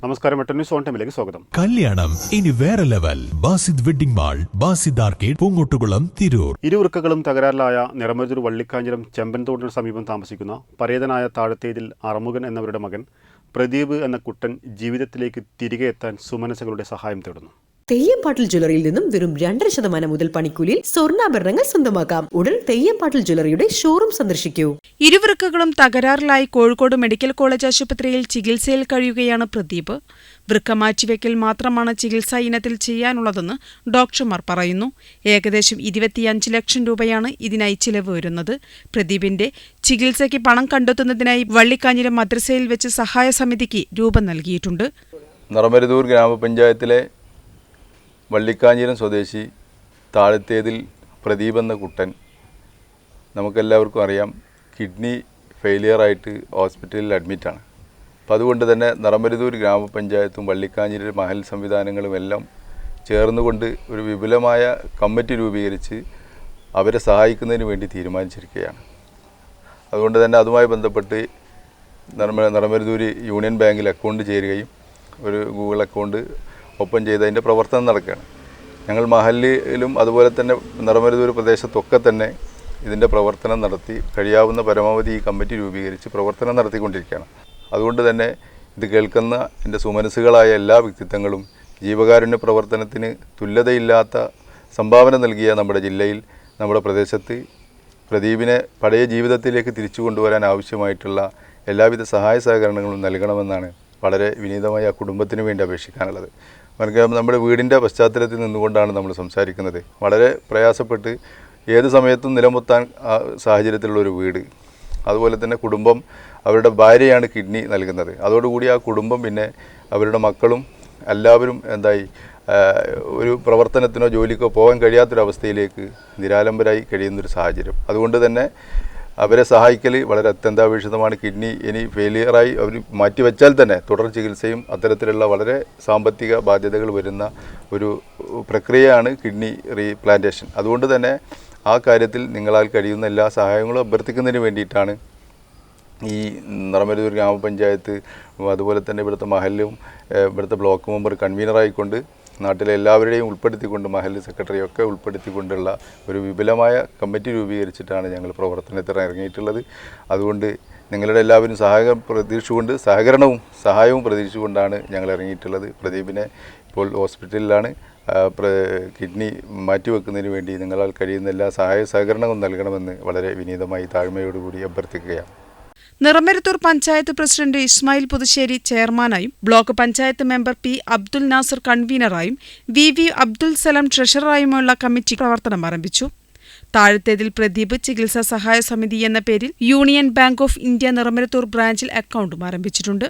നമസ്കാരം, news on ടൈമിലേക്ക് സ്വാഗതം. കല്യാണം ഇനി വേറെ level. Basid wedding mall, Basid arcade, Poongottukulam, Tirur. ഇരുവൃക്കകളും തകരാറിലായ നിറമരുതൂർ വള്ളിക്കാഞ്ഞിരം ചെമ്പൻതോടിന് സമീപം താമസിക്കുന്ന പരേതനായ താഴത്തേതിൽ അറമുഖൻ എന്നവരുടെ മകൻ പ്രദീപ് എന്ന കുട്ടൻ ജീവിതത്തിലേക്ക് തിരികെ എത്താൻ സുമനസുകളുടെ സഹായം തേടുന്നു. തെയ്യംപാട്ടിൽ ജ്വല്ലറിയിൽ നിന്നും വെറും 2% മുതൽ പണിക്കൂലിയിൽ സ്വർണ്ണാഭരണങ്ങൾ സ്വന്തമാക്കാം. ഉടൻ തെയ്യംപാട്ടിൽ ജ്വല്ലറിയുടെ ഷോറൂം സന്ദർശിക്കൂ. ഇരുവൃക്കകളും തകരാറിലായി കോഴിക്കോട് മെഡിക്കൽ കോളേജ് ആശുപത്രിയിൽ ചികിത്സയിൽ കഴിയുകയാണ് പ്രദീപ്. വൃക്ക മാറ്റിവെക്കൽ മാത്രമാണ് ചികിത്സാ ഇനത്തിൽ ചെയ്യാനുള്ളതെന്ന് ഡോക്ടർമാർ പറയുന്നു. ഏകദേശം 25 ലക്ഷം രൂപയാണ് ഇതിനായി ചിലവ് വരുന്നത്. പ്രദീപിന്റെ ചികിത്സയ്ക്ക് പണം കണ്ടെത്തുന്നതിനായി വള്ളിക്കാഞ്ഞിരം മദ്രസയിൽ വെച്ച് സഹായ സമിതിക്ക് രൂപം നൽകിയിട്ടുണ്ട്. നിറമരുതൂർ ഗ്രാമപഞ്ചായത്തിലെ വള്ളിക്കാഞ്ഞിരം സ്വദേശി താഴത്തേതിൽ പ്രദീപ് എന്ന കുട്ടൻ, നമുക്കെല്ലാവർക്കും അറിയാം, കിഡ്നി ഫെയിലിയറായിട്ട് ഹോസ്പിറ്റലിൽ അഡ്മിറ്റാണ്. അപ്പം അതുകൊണ്ട് തന്നെ നിറമരുതൂർ ഗ്രാമപഞ്ചായത്തും വള്ളിക്കാഞ്ഞിരം മഹൽ സംവിധാനങ്ങളും എല്ലാം ചേർന്നുകൊണ്ട് ഒരു വിപുലമായ കമ്മിറ്റി രൂപീകരിച്ച് അവരെ സഹായിക്കുന്നതിന് വേണ്ടി തീരുമാനിച്ചിരിക്കുകയാണ്. അതുകൊണ്ട് തന്നെ അതുമായി ബന്ധപ്പെട്ട് നിറമരുതൂർ യൂണിയൻ ബാങ്കിൽ അക്കൗണ്ട് ചേരുകയും ഒരു ഗൂഗിൾ അക്കൗണ്ട് ഓപ്പൺ ചെയ്ത് അതിൻ്റെ പ്രവർത്തനം നടക്കുകയാണ്. ഞങ്ങൾ മഹലിലും അതുപോലെ തന്നെ നിറമരുതൂർ പ്രദേശത്തൊക്കെ തന്നെ ഇതിൻ്റെ പ്രവർത്തനം നടത്തി കഴിയാവുന്ന പരമാവധി ഈ കമ്മിറ്റി രൂപീകരിച്ച് പ്രവർത്തനം നടത്തിക്കൊണ്ടിരിക്കുകയാണ്. അതുകൊണ്ട് തന്നെ ഇത് കേൾക്കുന്ന എൻ്റെ സുമനസ്സുകളായ എല്ലാ വ്യക്തിത്വങ്ങളും ജീവകാരുണ്യ പ്രവർത്തനത്തിന് തുല്യതയില്ലാത്ത സംഭാവന നൽകിയ നമ്മുടെ ജില്ലയിൽ, നമ്മുടെ പ്രദേശത്ത് പ്രദീപിനെ പഴയ ജീവിതത്തിലേക്ക് തിരിച്ചു കൊണ്ടുവരാൻ ആവശ്യമായിട്ടുള്ള എല്ലാവിധ സഹായ സഹകരണങ്ങളും നൽകണമെന്നാണ് വളരെ വിനീതമായി ആ കുടുംബത്തിന് വേണ്ടി അപേക്ഷിക്കാനുള്ളത്. നമ്മുടെ വീടിൻ്റെ പശ്ചാത്തലത്തിൽ നിന്നുകൊണ്ടാണ് നമ്മൾ സംസാരിക്കുന്നത്. വളരെ പ്രയാസപ്പെട്ട് ഏത് സമയത്തും നിലമുത്താൻ സാഹചര്യത്തിലുള്ളൊരു വീട്, അതുപോലെ തന്നെ കുടുംബം, അവരുടെ ഭാര്യയാണ് കിഡ്നി നൽകുന്നത്. അതോടുകൂടി ആ കുടുംബം, പിന്നെ അവരുടെ മക്കളും എല്ലാവരും ഒരു പ്രവർത്തനത്തിനോ ജോലിക്കോ പോകാൻ കഴിയാത്തൊരവസ്ഥയിലേക്ക് നിരാലംബരായി കഴിയുന്നൊരു സാഹചര്യം. അതുകൊണ്ട് തന്നെ അവരെ സഹായിക്കൽ വളരെ അത്യന്താപേക്ഷിതമാണ്. കിഡ്നി ഇനി ഫെയിലിയറായി അവർ മാറ്റിവെച്ചാൽ തന്നെ തുടർ ചികിത്സയും അത്തരത്തിലുള്ള വളരെ സാമ്പത്തിക ബാധ്യതകൾ വരുന്ന ഒരു പ്രക്രിയയാണ് കിഡ്നി റീപ്ലാന്റേഷൻ. അതുകൊണ്ട് തന്നെ ആ കാര്യത്തിൽ നിങ്ങളാൽ കഴിയുന്ന എല്ലാ സഹായങ്ങളും അഭ്യർത്ഥിക്കുന്നതിന് വേണ്ടിയിട്ടാണ് ഈ നിറമരുതൂർ ഗ്രാമപഞ്ചായത്ത്, അതുപോലെ തന്നെ ഇവിടുത്തെ മഹലും ഇവിടുത്തെ ബ്ലോക്ക് മെമ്പർ കൺവീനറായിക്കൊണ്ട് നാട്ടിലെ എല്ലാവരുടെയും ഉൾപ്പെടുത്തിക്കൊണ്ട് മഹൽ സെക്രട്ടറിയൊക്കെ ഉൾപ്പെടുത്തിക്കൊണ്ടുള്ള ഒരു വിപുലമായ കമ്മിറ്റി രൂപീകരിച്ചിട്ടാണ് ഞങ്ങൾ പ്രവർത്തനത്തിൽ ഇറങ്ങിയിട്ടുള്ളത്. അതുകൊണ്ട് നിങ്ങളുടെ എല്ലാവരും സഹകരണവും സഹായവും പ്രതീക്ഷിച്ചുകൊണ്ടാണ് ഞങ്ങൾ ഇറങ്ങിയിട്ടുള്ളത്. പ്രദീപിനെ ഇപ്പോൾ ഹോസ്പിറ്റലിലാണ്. കിഡ്നി മാറ്റിവെക്കുന്നതിന് വേണ്ടി നിങ്ങളാൽ കഴിയുന്ന എല്ലാ സഹായ സഹകരണവും നൽകണമെന്ന് വളരെ വിനീതമായി താഴ്മയോടുകൂടി അഭ്യർത്ഥിക്കുകയാണ്. നിറമരുതൂർ പഞ്ചായത്ത് പ്രസിഡന്റ് ഇസ്മായിൽ പുതുശ്ശേരി ചെയർമാനായും block panchayat member P Abdul Nasser കൺവീനറായും വി അബ്ദുൽ സലാം ട്രഷററായുമുള്ള കമ്മിറ്റി പ്രവർത്തനം ആരംഭിച്ചു. താഴത്തേതിൽ പ്രദീപ് ചികിത്സാ സഹായ സമിതി എന്ന പേരിൽ Union Bank of India Niramaruthur ബ്രാഞ്ചിൽ അക്കൗണ്ടും ആരംഭിച്ചിട്ടുണ്ട്.